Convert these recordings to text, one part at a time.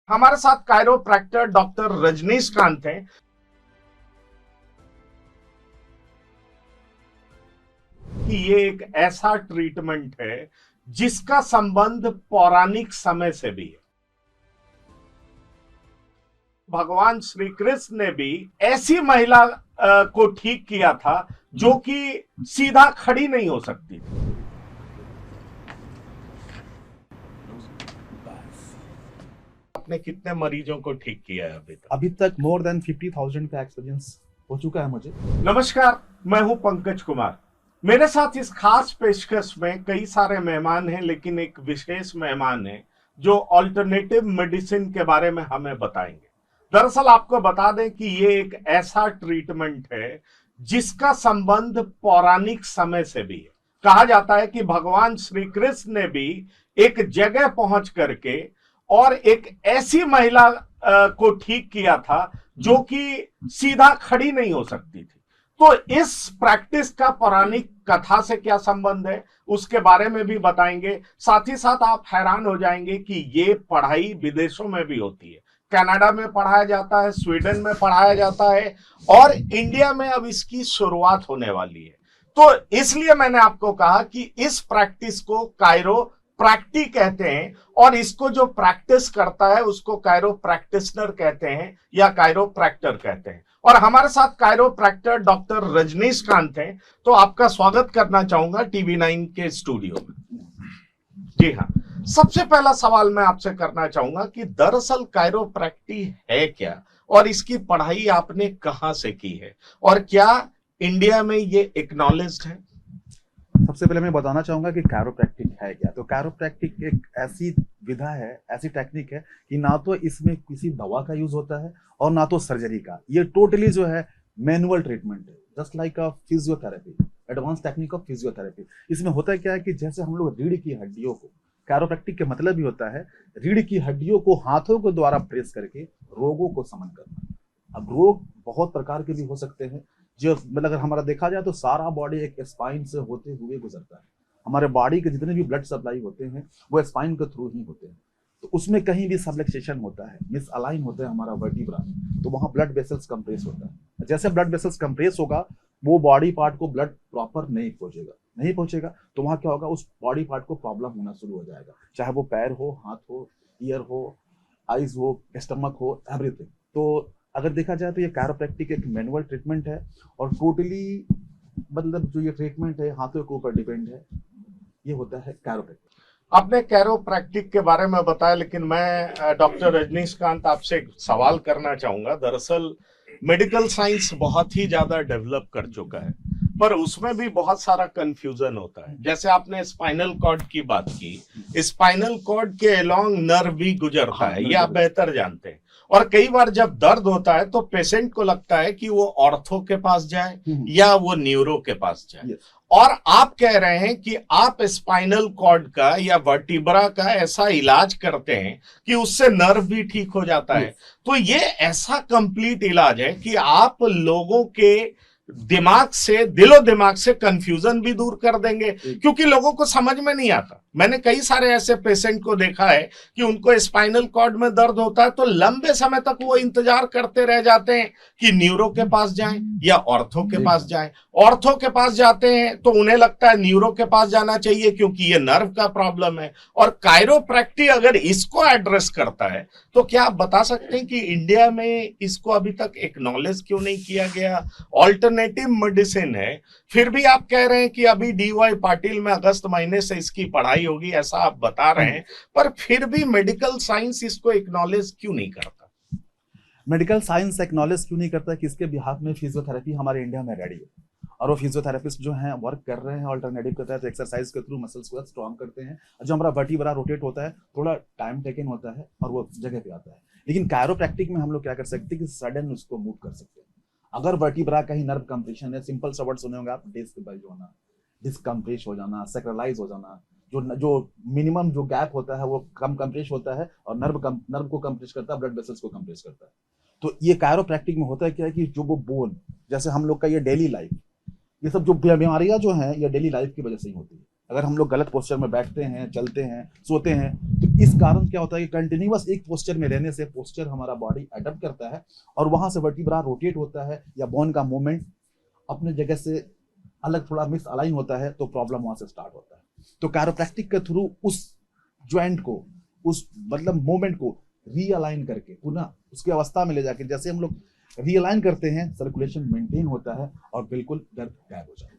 हमारे साथ chiropractor doctor रजनीशकांत हैं कि ये एक ऐसा ट्रीटमेंट है जिसका संबंध पौराणिक समय से भी है। भगवान श्री कृष्ण ने भी ऐसी महिला को ठीक किया था जो कि सीधा खड़ी नहीं हो सकती थी। आपने कितने मरीजों को ठीक किया है अभी तक मोर देन 50,000 का एक्सपीरियंस हो चुका है मुझे। नमस्कार, मैं हूं पंकज कुमार। मेरे साथ इस खास पेशकश में कई सारे मेहमान हैं, लेकिन एक विशेष मेहमान है जो अल्टरनेटिव मेडिसिन के बारे में हमें बताएंगे। दरअसल आपको बता दें कि ये एक ऐसा ट्रीटमेंट है जिसका संबंध पौराणिक समय से भी है। कहा जाता है कि भगवान श्री कृष्ण ने भी एक जगह पहुंच करके और एक ऐसी महिला को ठीक किया था जो कि सीधा खड़ी नहीं हो सकती थी। तो इस प्रैक्टिस का पौराणिक कथा से क्या संबंध है उसके बारे में भी बताएंगे। साथ ही साथ आप हैरान हो जाएंगे कि ये पढ़ाई विदेशों में भी होती है। कनाडा में पढ़ाया जाता है, स्वीडन में पढ़ाया जाता है और इंडिया में अब इसकी शुरुआत होने वाली है। तो इसलिए मैंने आपको कहा कि इस प्रैक्टिस को कायरो प्रैक्टी कहते हैं और इसको जो प्रैक्टिस करता है उसको कायरो प्रैक्टिशनर कहते हैं या कायरो प्रैक्टर कहते हैं। और हमारे साथ कायरो प्रैक्टर डॉक्टर रजनीशकांत हैं, तो आपका स्वागत करना चाहूंगा टीवी 9 के स्टूडियो में। जी हाँ, सबसे पहला सवाल मैं आपसे करना चाहूंगा कि दरअसल कायरो प्रैक्टी है क्या और इसकी पढ़ाई आपने कहां से की है और क्या इंडिया में ये एक्नॉलेज्ड है? सबसे पहले मैं बताना चाहूंगा कि कैरोप्रैक्टिक है क्या। तो कैरोप्रैक्टिक एक ऐसी विधा है, ऐसी टेक्निक है कि ना तो इसमें किसी दवा का यूज होता है और ना तो सर्जरी का। ये टोटली जो है मैनुअल ट्रीटमेंट है, just like a physiotherapy, advance technique of physiotherapy. इसमें होता क्या है कि जैसे हम लोग रीढ़ की हड्डियों को, कैरोप्रैक्टिक के मतलब भी होता है रीढ़ की हड्डियों को हाथों के द्वारा प्रेस करके रोगों को समन करना। अब रोग बहुत प्रकार के भी हो सकते हैं, जो मतलब अगर हमारा देखा जाए तो सारा बॉडी एक स्पाइन से होते हुए गुजरता है। हमारे बॉडी के जितने भी ब्लड सप्लाई होते हैं वो स्पाइन के थ्रू ही होते हैं। तो उसमें कहीं भी सबलक्सेशन होता है, मिस अलाइन होता है हमारा वर्टिब्रा, तो वहाँ ब्लड वेसल्स कंप्रेस होता है। जैसे ब्लड वेसल्स कंप्रेस होगा वो बॉडी पार्ट को ब्लड प्रॉपर नहीं पहुंचेगा तो वहाँ क्या होगा, उस बॉडी पार्ट को प्रॉब्लम होना शुरू हो जाएगा, चाहे वो पैर हो, हाथ हो, ईयर हो, आइज हो, स्टमक हो, एवरीथिंग। तो अगर देखा जाए तो ये कैरोप्रैक्टिक एक मैनुअल ट्रीटमेंट है और टोटली मतलब जो ये ट्रीटमेंट है हाथों के ऊपर डिपेंड है। ये होता है कैरोप्रैक्टिक। आपने कैरोप्रैक्टिक के बारे में बताया, लेकिन मैं डॉक्टर रजनीशकांत आपसे एक सवाल करना चाहूंगा। दरअसल मेडिकल साइंस बहुत ही ज्यादा डेवलप कर चुका है, पर उसमें भी बहुत सारा कंफ्यूजन होता है। जैसे आपने स्पाइनल कॉर्ड की बात की, स्पाइनल कॉर्ड के अलोंग नर्व भी गुजरता है, ये आप बेहतर जानते हैं। और कई बार जब दर्द होता है तो पेशेंट को लगता है कि वो ऑर्थो के पास जाए या वो न्यूरो के पास जाए। और आप कह रहे हैं कि आप स्पाइनल कॉर्ड का या वर्टिब्रा का ऐसा इलाज करते हैं कि उससे नर्व भी ठीक हो जाता है। तो ये ऐसा कंप्लीट इलाज है कि आप लोगों के दिमाग से, दिलो दिमाग से कंफ्यूजन भी दूर कर देंगे, क्योंकि लोगों को समझ में नहीं आता। मैंने कई सारे ऐसे पेशेंट को देखा है कि उनको स्पाइनल कॉर्ड में दर्द होता है तो लंबे समय तक वो इंतजार करते रह जाते हैं कि न्यूरो के पास जाएं या ऑर्थो के पास जाएं। ऑर्थो के पास जाते हैं तो उन्हें लगता है न्यूरो के पास जाना चाहिए क्योंकि ये नर्व का प्रॉब्लम है। और कायरोप्रैक्टी अगर इसको एड्रेस करता है तो क्या आप बता सकते हैं कि इंडिया में इसको अभी तक एक्नॉलेज क्यों नहीं किया गया? ऑल्टरनेटिव मेडिसिन है, फिर भी आप कह रहे हैं कि अभी डीवाई पाटिल में अगस्त महीने से इसकी पढ़ाई होगी, ऐसा आप बता रहे हैं, पर फिर भी मेडिकल साइंस इसको एक्नॉलेज क्यों नहीं करता? मेडिकल साइंस एक्नॉलेज क्यों नहीं करता कि इसके बिहाफ में फिजियोथेरेपी हमारे इंडिया में रेडी है और वो फिजियोथेरेपिस्ट जो हैं वर्क कर रहे हैं ऑल्टरनेटिव के तहत, एक्सरसाइज के थ्रू मसल्स को स्ट्रॉन्ग करते हैं। जो हमारा वर्टिब्रा रोटेट होता है थोड़ा टाइम टेकन होता है और वो जगह पे आता है। लेकिन कैरोप्रैक्टिक में हम लोग क्या कर सकते हैं कि सडन उसको मूव कर सकते हैं। अगर वर्टिब्रा का ही नर्व कंप्रेशन है, सिंपल सा वर्ड सुने होंगे आप, डिस्क बल्ज होना, डिस्क कंप्रेस हो जाना, सैक्रलाइज हो जाना, जो मिनिमम जो गैप होता है वो कम कंप्रेस होता है और नर्व को कंप्रेस करता है, ब्लड वेसल्स को कंप्रेस करता है। तो ये कैरोप्रैक्टिक में होता है क्या है कि जो वो बोन, जैसे हम लोग का ये डेली लाइफ, ये सब जो बीमारियां जो हैं ये डेली लाइफ की वजह से ही होती है। अगर हम लोग गलत पोस्चर में बैठते हैं, चलते हैं, सोते हैं, तो इस कारण क्या होता है कि कंटिन्यूअस एक पोस्चर में रहने से पोस्चर हमारा बॉडी अडप्ट करता है और वहां से वर्टिब्रा रोटेट होता है या बोन का मूवमेंट अपने जगह से अलग थोड़ा मिस अलाइन होता है, तो प्रॉब्लम वहां से स्टार्ट होता है। तो कैरोप्रैक्टिक के थ्रू उस ज्वाइंट को, उस मतलब मूवमेंट को रीअलाइन करके पुनः उसकी अवस्था में ले जाके जैसे हम लोग रीअलाइन करते हैं, सर्कुलेशन मेंटेन होता है और बिल्कुल दर्द गायब हो जाता है।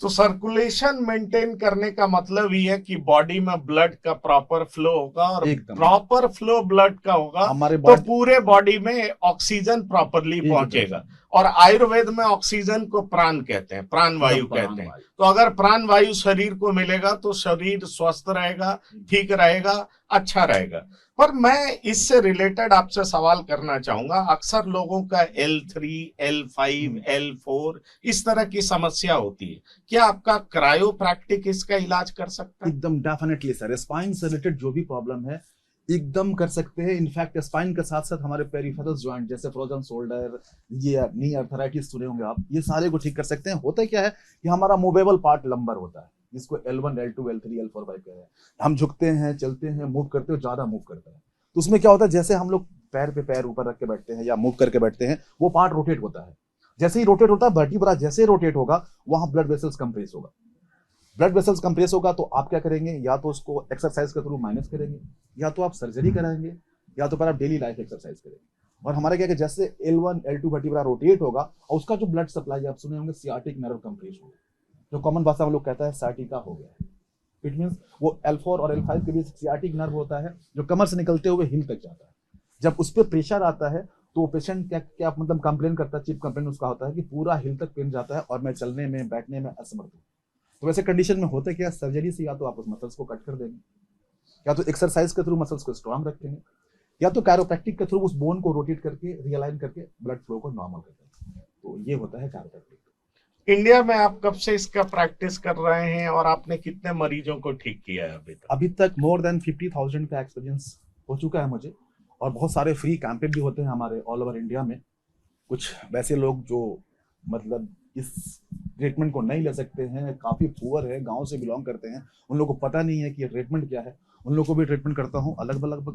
तो सर्कुलेशन मेंटेन करने का मतलब ये है कि बॉडी में ब्लड का प्रॉपर फ्लो होगा, और एकदम। प्रॉपर फ्लो ब्लड का होगा हमारे तो बॉडी पूरे बॉडी में ऑक्सीजन प्रॉपरली पहुंचेगा। और आयुर्वेद में ऑक्सीजन को प्राण कहते हैं, प्राण वायु कहते हैं। तो अगर प्राण वायु शरीर को मिलेगा तो शरीर स्वस्थ रहेगा, ठीक रहेगा, अच्छा रहेगा। पर मैं इससे रिलेटेड आपसे सवाल करना चाहूंगा, अक्सर लोगों का L3, L5, L4 इस तरह की समस्या होती है, क्या आपका क्रायोप्रैक्टिक इसका इलाज कर सकता है? एकदम डेफिनेटली सर, स्पाइन से रिलेटेड जो भी प्रॉब्लम है एकदम कर सकते हैं। इनफैक्ट स्पाइन के साथ साथ हमारे पेरिफेरल जॉइंट जैसे फ्रोजन शोल्डर, ये नी अर्थराइटिस सुने होंगे आप, ये सारे को ठीक कर सकते हैं। होता क्या है कि हमारा मूवेबल पार्ट लंबर होता है, जिसको L1, L2, L3, L4 कहते हैं। हम झुकते हैं, चलते हैं, मूव करते हैं, ज्यादा मूव करता है। तो उसमें क्या होता है, जैसे हम लोग पैर पे पैर ऊपर रख के बैठते हैं या मूव करके बैठते हैं, वो पार्ट रोटेट होता है। जैसे ही रोटेट होता है, वर्टिब्रा जैसे ही रोटेट होगा, वहां ब्लड वेसल्स कंप्रेस होगा। ब्लड वेसल्स कंप्रेस होगा तो आप क्या करेंगे, या तो उसको एक्सरसाइज के थ्रू माइनस करेंगे, या तो आप सर्जरी कराएंगे, या तो फिर आप डेली लाइफ एक्सरसाइज करेंगे। और हमारा क्या है कि जैसे L1, L2 वर्टिब्रा रोटेट होगा और उसका जो ब्लड सप्लाई आप सुने होंगे सियाटिक नर्व कंप्रेस होगा, जो कॉमन भाषा में लोग कहता है साटिका हो गया। इट मींस वो L4 और L5 के बीच सियाटिक नर्व होता है जो कमर से निकलते हुए हिल तक जाता है। जब उस पर प्रेशर आता है तो पेशेंट क्या मतलब कंप्लेन करता है, चीफ कंप्लेन उसका होता है कि पूरा हिल तक पेन जाता है और मैं चलने में बैठने में असमर्थ हूँ। तो वैसे कंडीशन में होता क्या, सर्जरी से या तो आप उस मसल्स को कट कर देंगे, या तो एक्सरसाइज के थ्रू मसल्स को स्ट्रांग रखेंगे, या तो कैरोप्रैक्टिक के थ्रू उस बोन को रोटेट करके रियलाइन करके ब्लड फ्लो को नॉर्मल कर देंगे। तो ये होता है कैरोप्रैक्टिक। इंडिया में आप कब से इसका प्रैक्टिस कर रहे हैं और आपने कितने मरीजों को ठीक किया है अभी तक? अभी तक मोर देन 50,000 का एक्सपीरियंस हो चुका है मुझे, और बहुत सारे फ्री कैंप भी होते हैं हमारे ऑल ओवर इंडिया में। कुछ वैसे लोग जो मतलब इस ट्रीटमेंट को नहीं ले सकते हैं, काफ़ी पुअर है, गांव से बिलोंग करते हैं, उन लोगों को पता नहीं है कि ये ट्रीटमेंट क्या है, उन लोगों को भी ट्रीटमेंट करता हूँ। अलग अलग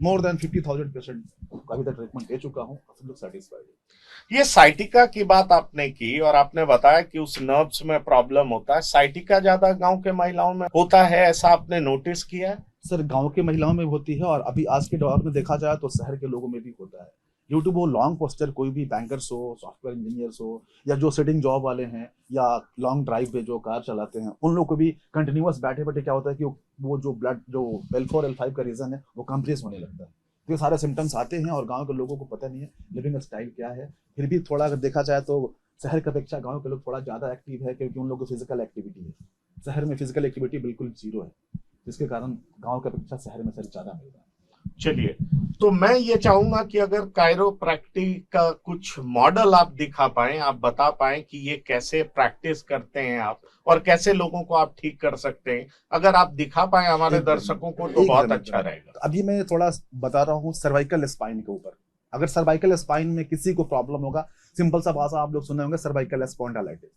मोर देन 50,000 पेशेंट को अभी तक ट्रीटमेंट दे चुका हूँ, सब लोग सेटिस्फाइड। ये साइटिका की बात आपने की और आपने बताया कि उस नर्व्स में प्रॉब्लम होता है। साइटिका ज्यादा गांव के महिलाओं में होता है, ऐसा आपने नोटिस किया है? सर गांव के महिलाओं में होती है, और अभी आज के दौर में देखा जाए तो शहर के लोगों में भी होता है। ड्यू टू वो लॉन्ग पोस्चर, कोई भी बैंकर्स हो, सॉफ्टवेयर इंजीनियर्स हो, या जो सिटिंग जॉब वाले हैं, या लॉन्ग ड्राइव पे जो कार चलाते हैं, उन लोग को भी कंटिन्यूअस बैठे बैठे क्या होता है कि वो जो ब्लड जो L4, L5 का रीजन है वो कंप्रेस होने लगता है। तो ये सारे सिम्टम्स आते हैं और गाँव के लोगों को पता नहीं है लिविंग स्टाइल क्या है। फिर भी थोड़ा अगर देखा जाए तो शहर की अपेक्षा गाँव के लोग थोड़ा ज़्यादा एक्टिव है, क्योंकि उन लोगों को फिजिकल एक्टिविटी है। शहर में फिजिकल एक्टिविटी बिल्कुल जीरो है, जिसके कारण गाँव की अपेक्षा शहर में सर ज़्यादा मिल रहा है। चलिए, तो मैं ये चाहूंगा कि अगर कायरोप्रैक्टिक का कुछ मॉडल आप दिखा पाए, आप बता पाए कि ये कैसे प्रैक्टिस करते हैं आप और कैसे लोगों को आप ठीक कर सकते हैं, अगर आप दिखा पाए हमारे दर्शकों को तो बहुत अच्छा रहेगा। अभी मैं थोड़ा बता रहा हूँ सर्वाइकल स्पाइन के ऊपर। अगर सर्वाइकल स्पाइन में किसी को प्रॉब्लम होगा, सिंपल सा भाषा आप लोग सुने होंगे, सर्वाइकल स्पॉन्डिलाइटिस।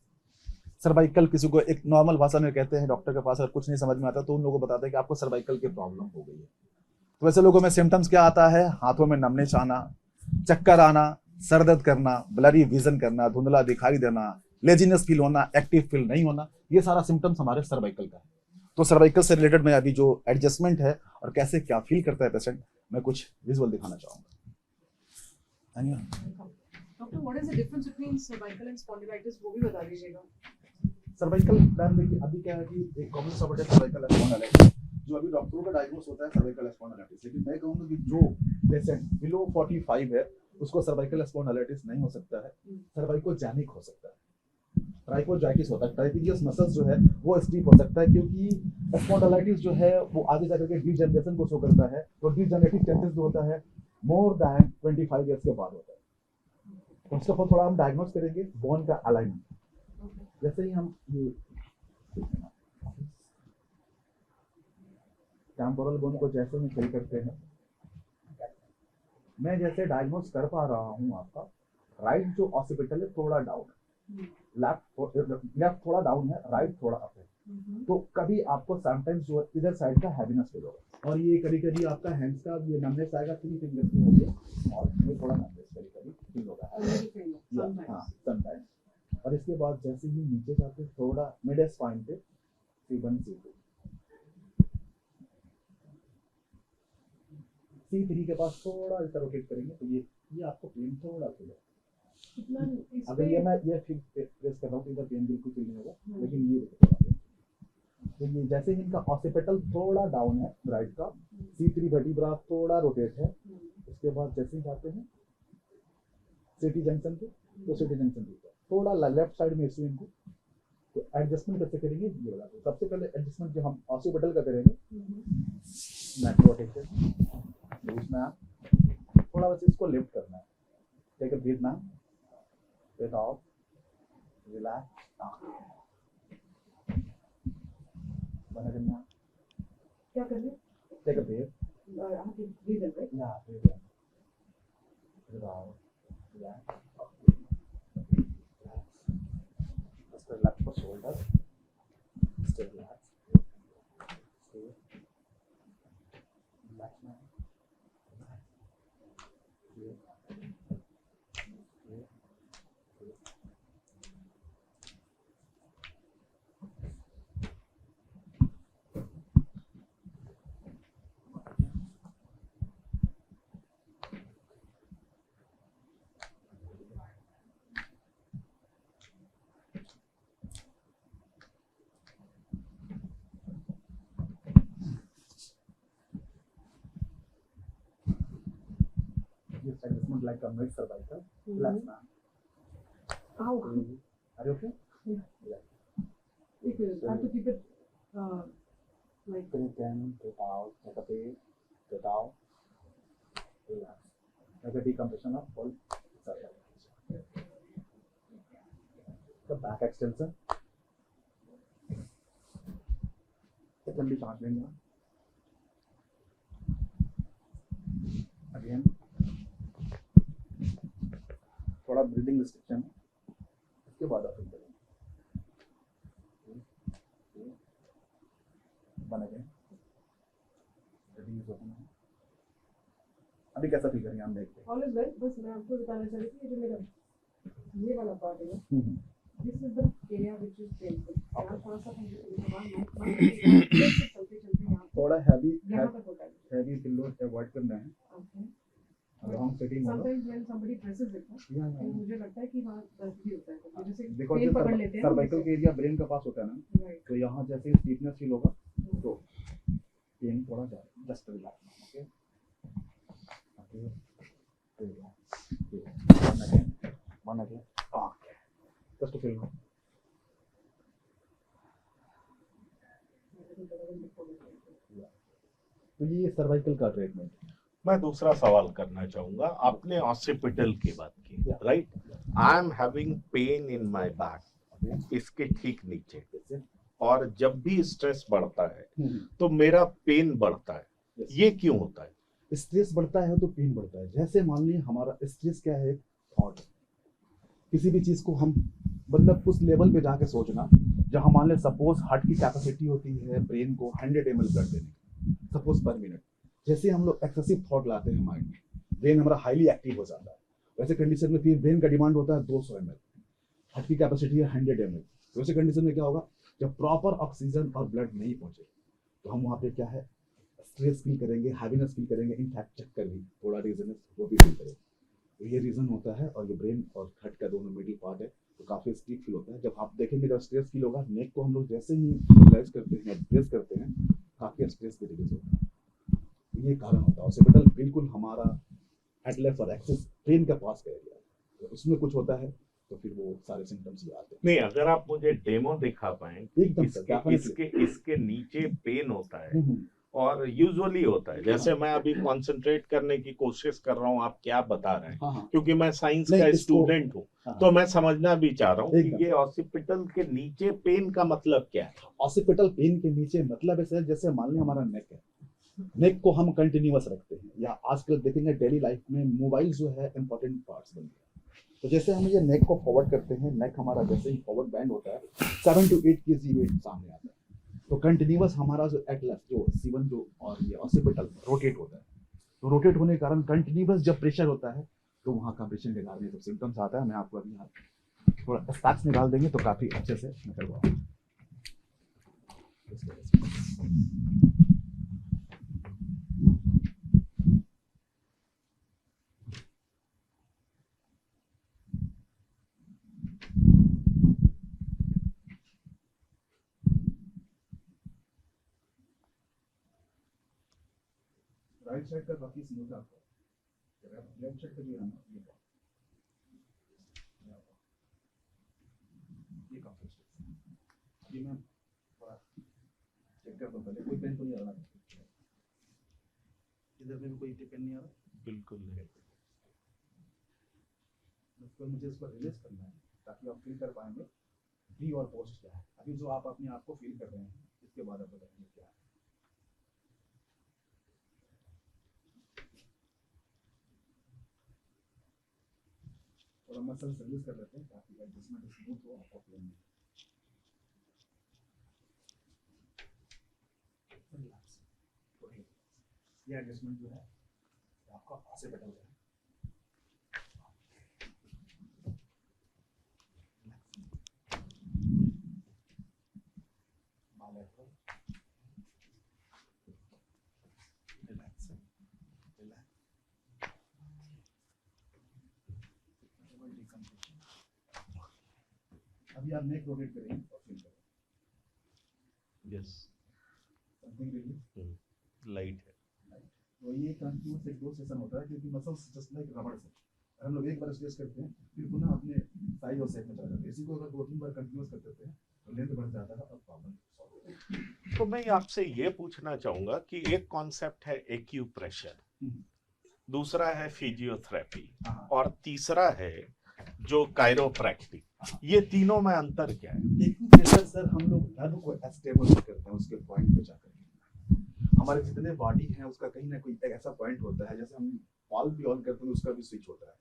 सर्वाइकल किसी को एक नॉर्मल भाषा में कहते हैं, डॉक्टर के पास अगर कुछ नहीं समझ में आता तो उन लोगों को बताते हैं कि आपको सर्वाइकल की प्रॉब्लम हो गई है। तो वैसे लोगों में सिम्टम्स क्या आता है, हाथों में नमनेच आना, चक्कर आना, सर दर्द करना, ब्लरी विजन करना, धुंधला दिखाई देना, लेजीनेस फील होना, एक्टिव फील नहीं होना, ये सारा सिम्टम्स हमारे सर्वाइकल का है। तो सर्वाइकल से रिलेटेड मैं अभी जो एडजस्टमेंट है और कैसे क्या फील करता है पेशेंट, मैं कुछ विजुअल दिखाना चाहूंगा। Doctor, what is the difference between cervical and spondylitis, वो भी बता दीजिएगा। सर्वाइकल प्लान देखिए, अभी क्या है कि एक कॉमन सा वर्ड है सर्वाइकल स्पॉन्डिलाइटिस, जो अभी डॉक्टरों का डायग्नोस होता है सर्वाइकल स्पॉन्डिलाइटिस। लेकिन मैं कहूंगा कि जो पेशेंट बिलो 45 है उसको सर्वाइकल स्पॉन्डिलाइटिस नहीं हो सकता है, सर्वाइकोजेनिक हो सकता है, ट्राइकोजाइटिस होता है। ट्राइपीजियस मसल्स जो है वो स्टीप हो सकता है, क्योंकि स्पॉन्डिलाइटिस जो है वो आगे जाकर के डीजनरेशन को शो करता है। तो डीजनरेटिव चांसेस जो होता है मोर दैन 25 ईयर्स के बाद होता है। तो उसका थोड़ा हम डायग्नोस करेंगे बोन का अलाइनमेंट। जैसे ही हम ये टेम्पोरल बोन को जैसे हम फिल करते हैं, मैं जैसे डायग्नोस कर पा रहा हूँ, आपका राइट जो ऑसिपिटल है थोड़ा डाउन है, लेफ्ट थोड़ा डाउन है, राइट थोड़ा अप है। तो कभी आपको समटाइम्स जो इधर साइड का हैवीनेस फील होगा, और ये कभी कभी आपका हैंड्स का ये नमनेस आएगा 3 फिंगर्स में होंगे, और ये थोड़ा नमनेस कभी कभी फील होगा। हाँ समटाइम्स। और इसके बाद जैसे ही नीचे जाते थोड़ा मिड स्पाइन पे C1 C2 C3 के पास थोड़ा इधर रोटेट करेंगे तो ये आपको पेन थोड़ा फील होगा। अगर ये मैं ये प्रेस कर रहा हूँ तो इधर पेन बिल्कुल फील नहीं होगा, लेकिन ये तो ये जैसे ही इनका ऑसिपिटल थोड़ा डाउन है राइट का, C3 वर्टिब्रा थोड़ा रोटेट है, उसके बाद जैसे ही जाते हैं सिटी जंक्शन पे तो सिटी जंक्शन पे थोड़ा लेफ्ट साइड में इशू इनको, तो एडजस्टमेंट कैसे करेंगे ये वाला। तो सबसे पहले एडजस्टमेंट जो हम ऑसिपिटल का करेंगे, नेक रोटेशन में थोड़ा बस इसको लिफ्ट करना है, take a breath ma'am, breath out, relax, बना करना क्या करना? Take a breath, breath in, right? या breath in, breath out, relax, just relax the shoulder, stay relaxed, stay relax now. This adjustment like a mid cervical. Relax now. Ow. Are you okay? Yeah. If you have to keep it like Breathe in, breathe out, take a breath, breathe out, relax. Like a decompression of full cervical. The back extension. लंबी सांस लेंगे again, थोड़ा breathing restriction है, इसके बाद आप करेंगे बन अगेन, रिलीज ओपन। अभी कैसा फील करेंगे हम देखते हैं। all is well. बस मैं आपको बताना चाह रही थी ये जो मेरा ये वाला पार्ट है, this is the area which is painful. यहाँ थोड़ा सा चलते यहाँ थोड़ा हैवी तक होता है। हैवी पिल्लो अवॉइड करना है, Okay. लॉन्ग सिटिंग होगा। Sometimes when somebody presses it, या तो मुझे लगता है कि वहाँ दर्द भी होता है, तो जैसे देखो पेन जो पकड़ लेते हैं सर्वाइकल के एरिया ब्रेन के पास होता है ना, राइट। तो यहाँ जैसे स्टीफनेस फील होगा तो पेन थोड़ा ज्यादा, just relax, okay okay, one again, just feel. तो ये सर्वाइकल का ट्रीटमेंट। मैं दूसरा सवाल करना चाहूंगा, आपने ऑसिपिटल की बात की, right? I am having pain in my back, इसके ठीक नीचे, और जब भी स्ट्रेस बढ़ता है तो मेरा पेन बढ़ता है, ये क्यों होता है? स्ट्रेस बढ़ता है तो पेन बढ़ता है। जैसे मान लीजिए हमारा स्ट्रेस क्या है, थॉट, किसी भी चीज को हम मतलब उस लेवल पे जाके सोचना, जहां मान ले सपोज हार्ट की कैपेसिटी होती है ब्रेन को 100 ml ब्लड देने की, सपोज पर मिनट, जैसे हम लोग एक्सेसिव थॉट लाते हैं माइंड में, ब्रेन हमारा हाईली एक्टिव हो जाता है। वैसे कंडीशन में फिर ब्रेन का डिमांड होता है 200 ml, हार्ट की कैपेसिटी है 100 ml। वैसे कंडीशन में क्या होगा, जब प्रॉपर ऑक्सीजन और ब्लड नहीं पहुंचे तो हम वहाँ पे क्या है, स्ट्रेस फील करेंगे, हैवीनेस फील करेंगे, इनफैक्ट चक्कर भी, थोड़ा रीजन वो भी फील करेंगे। तो ये रीजन होता है, और ये ब्रेन और हार्ट का दोनों मिडिल पार्ट है, तो काफी स्टिफ फील होता है। जब आप देखेंगे जब स्ट्रेस फील होगा, नेक को हम लोग जैसे ही रिलैक्स करते हैं, प्रेस करते हैं, काफी स्ट्रेस भी रिलीज होता है। ये कारण होता है। हॉस्पिटल बिल्कुल हमारा एटलस और एक्सेस ब्रेन के पास का एरिया है, तो उसमें कुछ होता है तो फिर वो सारे सिम्टम्स भी आते हैं। नहीं, अगर आप मुझे डेमो दिखा पाएं, एकदम इसके नीचे पेन होता है और यूजुअली होता है, जैसे मैं अभी कंसंट्रेट करने की कोशिश कर रहा हूँ, आप क्या बता रहे हैं, हाँ। क्योंकि मैं साइंस नहीं, का इसको- स्टूडेंट हूँ, हाँ। तो मैं समझना भी चाह रहा हूँ कि एकदम। ये ऑसिपिटल के नीचे पेन का मतलब क्या है? हॉस्पिटल पेन के नीचे मतलब ऐसे है, जैसे मान लीजिए हमारा नेक है, नेक को हम कंटिन्यूअस रखते हैं, या आजकल देखेंगे डेली लाइफ में मोबाइल जो है इंपॉर्टेंट पार्ट्स बन गया। तो जैसे हम ये नेक को फॉरवर्ड करते हैं, नेक हमारा जैसे ही फॉरवर्ड बैंड होता है 7 to 8 kg वेट सामने आता है। तो कंटिन्यूअस हमारा जो एटलस जो C1 जो और ये ऑसिपिटल रोटेट होता है, तो रोटेट होने के कारण कंटिन्यूअस जब प्रेशर होता है तो वहाँ कंप्रेशन के कारण ये सब सिम्टम्स आता है। मैं आपको अभी यहाँ थोड़ा स्टैक्स निकाल देंगे तो काफी अच्छे से निकलवाऊंगा। राइट साइड का काफी स्मूथ आपको, लेफ्ट साइड का जो है ना ये काफी ये मैं थोड़ा चेक करता हूँ पहले। कोई पेन तो नहीं आ रहा, इधर में भी कोई पेन नहीं आ रहा? बिल्कुल नहीं। तो मुझे इसको रिलीज करना है ताकि आप फील कर पाएंगे प्री और पोस्ट क्या है। अभी जो आप अपने आप को फील कर रहे हैं इसके बाद आप बताएंगे क्या है। थोड़ा मसल रिलीज कर लेते हैं ताकि एडजस्टमेंट स्मूथ हो आपको फील में। ये एडजस्टमेंट जो है आपका ऐसे बैठा हुआ है। अभी आप नेक रोटेट करेंगे और फील करेंगे। यस, समथिंग रिलीज लाइट है। तो ये कंटिन्यूअस एक दो सेशन होता है क्योंकि मसल्स जस्ट लाइक रबड़ से हम लोग एक बार स्ट्रेच करते हैं फिर पुनः अपने साइज और सेट में चला जाते हैं। इसी को अगर 2-3 बार कंटिन्यूअस कर देते हैं तो लेंथ बढ़ जाता है और प्रॉब्लम सॉल्व हो जाती है। तो मैं आपसे ये पूछना चाहूंगा कि एक कॉन्सेप्ट है एक्यूप्रेशर, दूसरा है फिजियोथेरेपी हाँ। और तीसरा है जो कायरोप्रैक्टिक। ये तीनों में अंतर क्या है? एक्यूप्रेशर सर हम लोग नर्व को स्टेबल करते हैं उसके पॉइंट पे जाकर। हमारे जितने बॉडी है उसका कहीं ना कोई एक ऐसा पॉइंट होता है, जैसे हम बॉल भी ऑन करते हैं उसका भी स्विच होता है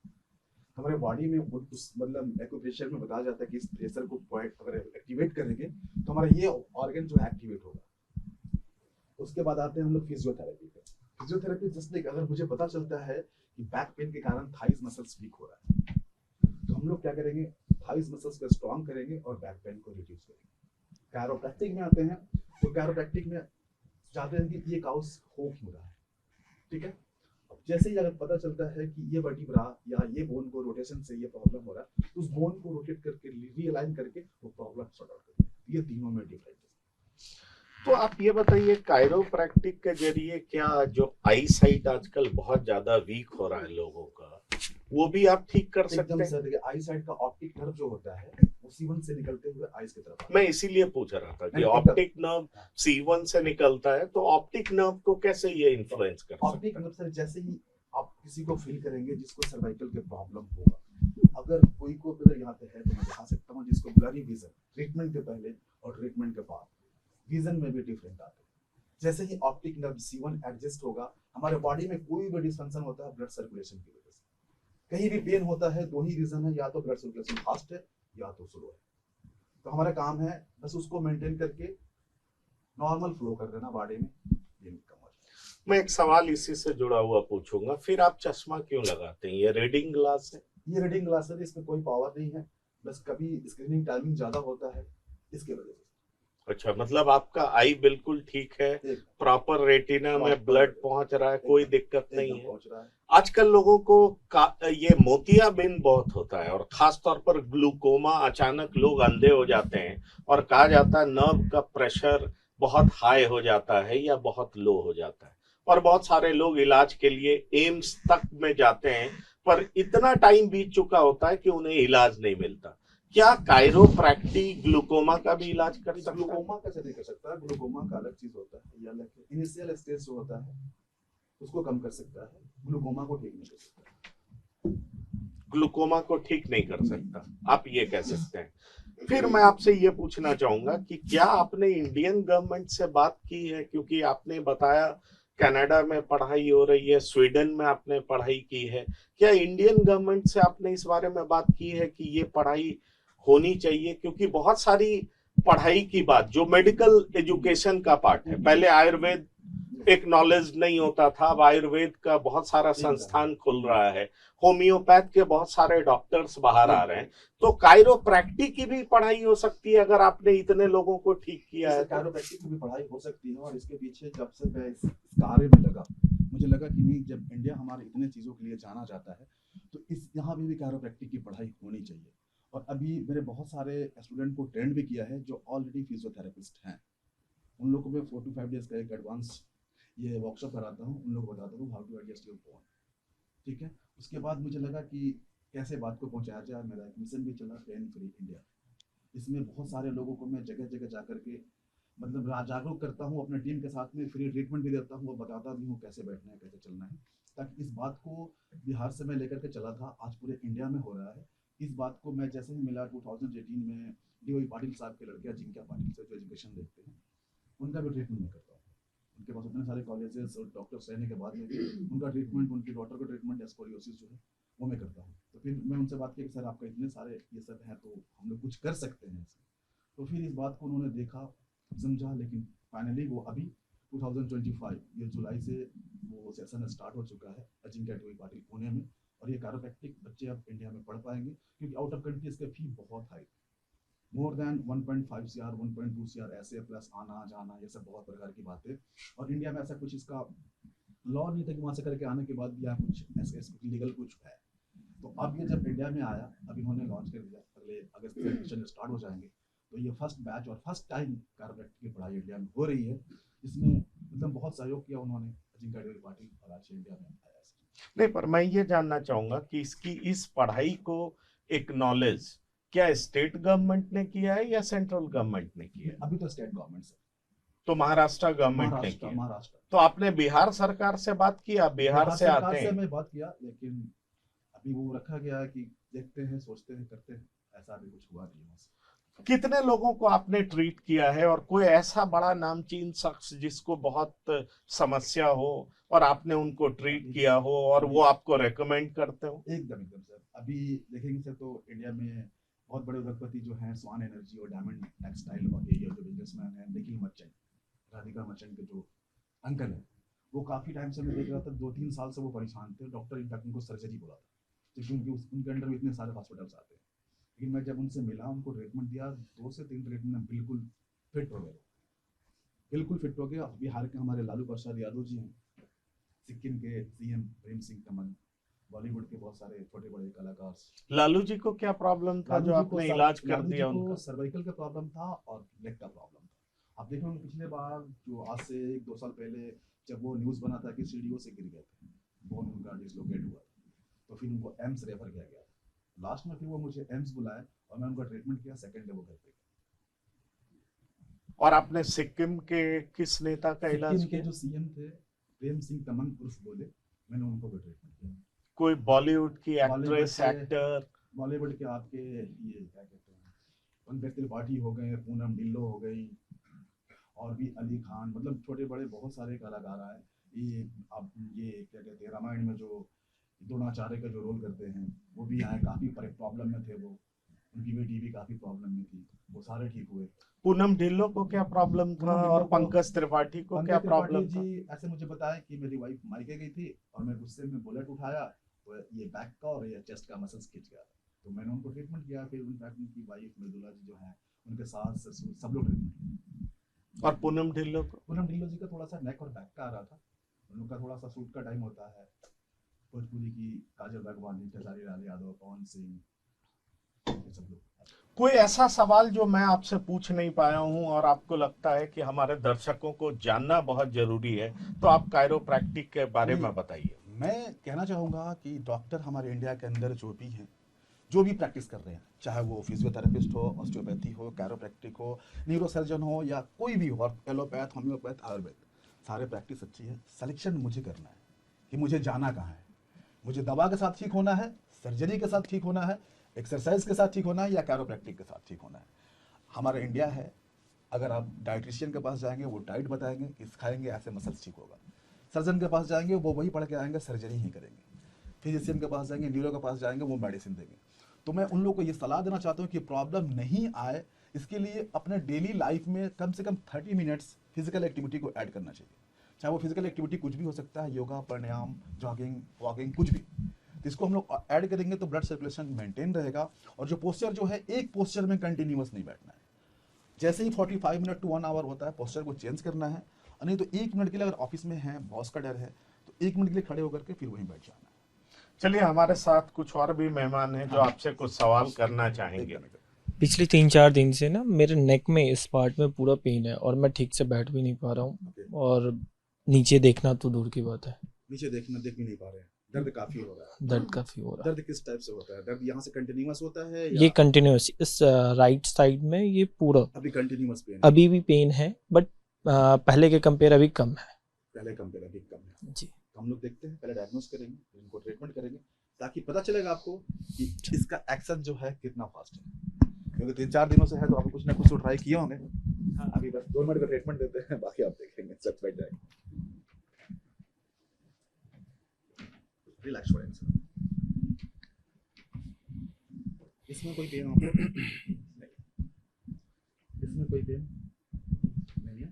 हमारे बॉडी में। उस मतलब एक्यूप्रेशर में बताया जाता है कि इस प्रेशर को पॉइंट अगर एक्टिवेट करेंगे तो हमारा ये ऑर्गन जो एक्टिवेट होगा। उसके बाद आते हैं हम लोग फिजियोथेरेपी पे। फिजियोथेरेपी जस्ट लाइक अगर मुझे पता चलता है कि बैक पेन के कारण थाइस मसल्स वीक हो रहा है तो हम लोग क्या करेंगे, थाइस मसल्स को स्ट्रॉन्ग करेंगे और बैक पेन को रिड्यूस करेंगे। कायरोप्रैक्टिक में आते हैं तो कायरोप्रैक्टिक में चाहते हैं कि ये काउस हो क्यों रहा है, ठीक है। अब जैसे ही अगर पता चलता है कि ये वर्टिब्रा या ये बोन को रोटेशन से ये प्रॉब्लम हो रहा है तो उस बोन को रोटेट करके रीअलाइन करके वो प्रॉब्लम सॉर्ट आउट करते हैं। ये तीनों में डिफरेंस है। तो आप ये बताइए कायरोप्रैक्टिक के जरिए क्या जो आई साइट आजकल बहुत ज्यादा वीक हो रहा है लोगों का, वो भी आप ठीक कर सकते एकदम हैं? सर देखिए आई साइड का ऑप्टिक नर्व जो होता है वो C1 से निकलते हुए आईज की तरफ आता है। मैं इसीलिए पूछ रहा था कि नहीं, ऑप्टिक नर्व C1 से निकलता है तो ऑप्टिक नर्व को कैसे ये इन्फ्लुएंस कर सकता ऑप्टिक है? नर्व सर जैसे ही आप किसी को फील करेंगे जिसको सर्वाइकल के प्रॉब्लम होगा, अगर कोई को ब्लर यहाँ पे है तो मैं दिखा सकता हूँ जिसको ब्लरी विजन ट्रीटमेंट के पहले और ट्रीटमेंट के बाद विजन में भी डिफरेंट आता है। जैसे ही ऑप्टिक नर्व C1 एडजस्ट होगा हमारे बॉडी में कोई भी डिसफंक्शन होता है ब्लड सर्कुलेशन की वजह से। कहीं भी पेन होता है दो ही रीजन है, या तो ब्लड सर्कुलेशन फास्ट है या तो स्लो है। तो हमारा काम है बस उसको मेंटेन करके नॉर्मल फ्लो कर देना बॉडी में, ये कम हो जाए। मैं एक सवाल इसी से जुड़ा हुआ पूछूंगा, फिर आप चश्मा क्यों लगाते हैं? ये रीडिंग ग्लास है? ये रीडिंग ग्लास है, इसमें कोई पावर नहीं है, बस कभी स्क्रीनिंग टाइमिंग ज्यादा होता है इसके वजह से। अच्छा, मतलब आपका आई बिल्कुल ठीक है, प्रॉपर रेटिना में ब्लड पहुंच रहा है, कोई दिक्कत नहीं है। पहुंच रहा है। आजकल लोगों को ये मोतियाबिंद बहुत होता है और खास तौर पर ग्लूकोमा, अचानक लोग अंधे हो जाते हैं और कहा जाता है नर्व का प्रेशर बहुत हाई हो जाता है या बहुत लो हो जाता है, और बहुत सारे लोग इलाज के लिए एम्स तक में जाते हैं पर इतना टाइम बीत चुका होता है कि उन्हें इलाज नहीं मिलता। क्या कायरोप्रैक्टिक ग्लूकोमा का भी इलाज कर सकता है? ग्लूकोमा कैसे नहीं कर सकता? ग्लूकोमा का अलग चीज होता है, ये अलग है। इनिशियल स्टेज जो होता है उसको कम कर सकता है, ग्लूकोमा को ठीक नहीं कर सकता। ग्लूकोमा को ठीक नहीं कर सकता, आप ये कह सकते हैं। फिर मैं आपसे ये पूछना चाहूंगा कि क्या आपने इंडियन गवर्नमेंट से बात की है, क्योंकि आपने बताया कनाडा में पढ़ाई हो रही है, स्वीडन में आपने पढ़ाई की है, क्या इंडियन गवर्नमेंट से आपने इस बारे में बात की है कि ये पढ़ाई होनी चाहिए? क्योंकि बहुत सारी पढ़ाई की बात, जो मेडिकल एजुकेशन का पार्ट है, पहले आयुर्वेद एक नॉलेज नहीं होता था, अब आयुर्वेद का बहुत सारा संस्थान खुल रहा है, होम्योपैथ के बहुत सारे डॉक्टर्स बाहर आ रहे हैं, तो कायरोप्रैक्टिक की भी पढ़ाई हो सकती है अगर आपने इतने लोगों को ठीक किया है तो। कायरोप्रैक्टिक की भी पढ़ाई हो सकती है, और इसके पीछे जब से मैं इस कार्य में लगा, मुझे लगा कि नहीं, जब इंडिया हमारे इतने चीज़ों के लिए जाना जाता है तो इस यहाँ भी कायरोप्रैक्टिक की पढ़ाई होनी चाहिए। और अभी मेरे बहुत सारे स्टूडेंट को ट्रेंड भी किया है जो ऑलरेडी फिजियोथेरेपिस्ट हैं, उन लोगों को मैं 4 to 5 डेज का एक एडवांस ये वर्कशॉप कराता हूँ, उन लोगों को बताता हूँ how to adjust your bone. ठीक है, उसके बाद मुझे लगा कि कैसे बात को पहुँचाया जाए। मेरा एक मिशन भी चला, पेन फ्री इंडिया। इसमें बहुत सारे लोगों को मैं जगह जगह जा करके मतलब जागरूक करता हूँ, अपने टीम के साथ में फ्री ट्रीटमेंट भी देता हूँ और बताता भी हूँ कैसे बैठना है, कैसे चलना है, ताकि इस बात को बिहार से मैं लेकर के चला था, आज पूरे इंडिया में हो रहा है। इस बात को मैं जैसे ही मिला 2018 में डी पाटिल साहब के लड़कियाँ जिनका पाटिल से जो एजुकेशन देखते हैं, उनका भी ट्रीटमेंट मैं करता हूँ। उनके पास इतने सारे कॉलेजेस और डॉक्टर्स रहने के बाद में उनका ट्रीटमेंट, उनकी डॉटर का ट्रीटमेंट स्कोलियोसिस जो है वो मैं करता हूँ। तो फिर मैं उनसे बात की कि सर आपका इतने सारे ये सब हैं तो हम लोग कुछ कर सकते हैं इसमें। तो फिर इस बात को उन्होंने देखा, समझा, लेकिन फाइनली वो अभी 2025 ये जुलाई से वो सेशन स्टार्ट हो चुका है अजिंक्य डी पाटिल पुणे में। और ये कायरोप्रैक्टिक बच्चे अब इंडिया में पढ़ पाएंगे, क्योंकि आउट ऑफ कंट्री इसका फी बहुत high, more than 1.5 CR 1.2 CR ऐसे, प्लस आना जाना ये सब बहुत प्रकार की बातें। और इंडिया में ऐसा कुछ इसका लॉ नहीं था कि वहाँ से करके आने के बाद या कुछ ऐसे लीगल कुछ है। तो अब ये जब इंडिया में आया, अब इन्होंने लॉन्च कर दिया, अगले अगस्त से एडमिशन स्टार्ट हो जाएंगे। तो ये फर्स्ट बैच और फर्स्ट टाइम कायरोप्रैक्टिक की पढ़ाई इंडिया में हो रही है, इसमें एकदम बहुत सहयोग किया उन्होंने अजिंक्य डी पाटिल, और आज इंडिया में आया। नहीं, पर मैं ये जानना चाहूंगा कि इसकी इस पढ़ाई को एक नॉलेज क्या स्टेट गवर्नमेंट ने किया है या सेंट्रल गवर्नमेंट ने किया है? अभी तो स्टेट गवर्नमेंट से, तो महाराष्ट्र गवर्नमेंट ने किया। महाराष्ट्र। तो आपने बिहार सरकार से बात किया? बिहार से आते हैं? मैं बात किया, लेकिन अभी वो रखा गया है कि देखते हैं, सोचते हैं, करते हैं, ऐसा भी कुछ हुआ नहीं है। कितने लोगों को आपने ट्रीट किया है, और कोई ऐसा बड़ा नामचीन शख्स जिसको बहुत समस्या हो और आपने उनको ट्रीट किया हो और वो आपको रेकमेंड करते हो? एकदम एकदम सर, अभी देखेंगे सर तो इंडिया में बहुत बड़े उद्योगपति जो हैं, स्वान एनर्जी और डायमंड टेक्सटाइल और ये जो बिजनेसमैन है निखिल मर्चेंट, राधिका मर्चेंट के जो अंकल है, वो काफ़ी टाइम से मैं देख रहा था, 2-3 साल से वो परेशान थे। डॉक्टर इनफैक्ट उनको सर्जरी बोला था, क्योंकि उनके अंडर इतने सारे हॉस्पिटल्स आते हैं। लेकिन मैं जब उनसे मिला, उनको ट्रीटमेंट दिया, 2 से 3 ट्रीटमेंट में बिल्कुल फिट हो गए, बिल्कुल फिट हो गए। बिहार के हमारे लालू प्रसाद यादव जी हैं, सिक्किम के सीएम प्रेम सिंह तमंग, बॉलीवुड के बहुत सारे छोटे बड़े कलाकार। लालू जी को क्या प्रॉब्लम था जो आपने इलाज कर दिया उनका? सर्वाइकल का प्रॉब्लम था और लेग का प्रॉब्लम था। आप देखो पिछले बार जो आज से 1-2 साल पहले जब वो न्यूज़ बना था कि सीढ़ियों से गिर गए थे, बोन उनका डिसलोकेट हुआ, तो फिर उनको एम्स रेफर किया गया। लास्ट में फिर वो मुझे एम्स बुलाए और मैं उनका ट्रीटमेंट किया, सेकंड डे वो घर पे। और आपने सिक्किम के किस नेता का इलाज किया? जो सीएम थे प्रेम सिंह तमंग उर्फ बोले, मैंने उनको भी ट्रीटमेंट किया। कोई बॉलीवुड की एक्ट्रेस, एक्टर? बॉलीवुड के आपके ये क्या कहते हैं, पंकज त्रिपाठी हो गए, पूनम ढिल्लो हो गई, और भी अली खान, मतलब छोटे बड़े बहुत सारे कलाकार आए। ये अब ये क्या कहते हैं, रामायण में जो द्रोणाचार्य का जो रोल करते हैं वो भी आए, काफ़ी प्रॉब्लम में थे वो, उनकी बेटी भी काफ़ी प्रॉब्लम में थी, वो सारे ठीक हुए। पूनम ढिल्लो को क्या प्रॉब्लम था और पंकज त्रिपाठी को क्या प्रॉब्लम था? जी ऐसे मुझे बताया कि मेरी वाइफ मायके गई थी और मैं गुस्से में बुलेट उठाया तो ये बैक का और ये चेस्ट का मसल्स खिंच गया, तो मैंने उनको ट्रीटमेंट किया। फिर इनफैक्ट उनकी वाइफ मृदुला जी जो है, उनके सास ससुर सब लोग ट्रीटमेंट किए। और पूनम ढिल्लो को? पूनम ढिल्लो जी का थोड़ा सा नेक और बैक का आ रहा था, उनका थोड़ा सा सूट का टाइम होता है। भोजपुरी की काजल राघवानी, खेसारी लाल यादव, पवन सिंह, ये सब लोग। कोई ऐसा सवाल जो मैं आपसे पूछ नहीं पाया हूं और आपको लगता है कि हमारे दर्शकों को जानना बहुत जरूरी है, तो आप कायरोप्रैक्टिक के बारे में बताइए। मैं कहना चाहूँगा कि डॉक्टर हमारे इंडिया के अंदर जो भी हैं, जो भी प्रैक्टिस कर रहे हैं, चाहे वो फिजियोथेरेपिस्ट हो, ऑस्टियोपैथी हो, कायरोप्रैक्टिक हो, न्यूरोसर्जन हो, या कोई भी हो, एलोपैथ, होम्योपैथ, आयुर्वेद, सारे प्रैक्टिस अच्छी है। सिलेक्शन मुझे करना है कि मुझे जाना कहाँ है, मुझे दवा के साथ ठीक होना है, सर्जरी के साथ ठीक होना है, एक्सरसाइज के साथ ठीक होना है, या कायरोप्रैक्टिक के साथ ठीक होना है। हमारा इंडिया है, अगर आप डाइटिशियन के पास जाएंगे वो डाइट बताएंगे कि खाएंगे ऐसे मसल्स ठीक होगा। सर्जन के पास जाएंगे वो वही पढ़ के आएंगे, सर्जरी ही करेंगे। फिजिशियन के पास जाएंगे, न्यूरो के पास जाएंगे, वो मेडिसिन देंगे। तो मैं उन लोगों को ये सलाह देना चाहता हूँ कि प्रॉब्लम नहीं आए इसके लिए अपने डेली लाइफ में कम से कम 30 मिनट्स फिजिकल एक्टिविटी को ऐड करना चाहिए। चाहे वो फिजिकल एक्टिविटी कुछ भी हो सकता है, योगा, प्राणायाम, जॉगिंग, वॉकिंग, कुछ भी। तो इसको हम लोग ऐड करेंगे तो ब्लड सर्कुलेशन मेंटेन रहेगा। और जो पोस्चर जो है, एक पोस्चर में कंटिन्यूअस नहीं बैठना है। जैसे ही 45 मिनट टू 1 आवर होता है, पोस्चर को चेंज करना है। और नहीं तो 1 मिनट के लिए, अगर ऑफिस में है, बॉस का डर है, तो 1 मिनट के लिए खड़े होकर के फिर वहीं बैठ जाना है। चलिए, हमारे साथ कुछ और भी मेहमान हैं जो आपसे कुछ सवाल करना चाहेंगे। पिछले 3-4 दिन से ना मेरे नेक में इस पार्ट में पूरा पेन है और मैं ठीक से बैठ भी नहीं पा रहा हूँ और नीचे देखना तो दूर की बात है। नीचे देख भी नहीं पा रहे हैं, दर्द काफी हो रहा है। दर्द काफी हो रहा है। दर्द किस टाइप से होता है? दर्द यहाँ से कंटिन्यूअस होता है या ये कंटिन्यूस इस राइट साइड में ये पूरा अभी कंटिन्यूअस पेन? अभी भी पेन है, बट पहले के कंपेयर अभी कम है। पहले कंपेयर अभी कम है जी। हम लोग देखते हैं, पहले डायग्नोस करेंगे, इनको ट्रीटमेंट करेंगे, ताकि पता चलेगा आपको कि इसका एक्शन जो है कितना फास्ट है। क्योंकि 3-4 दिनों से है तो आप कुछ ना कुछ तो ट्राई किए होंगे। अभी बस 2 मिनट का ट्रीटमेंट देते हैं, बाकी आप देखेंगे सब बैठ जाएगा। रिलैक्स हो सर। इसमें कोई पेन आपको नहीं? इसमें कोई पेन नहीं है?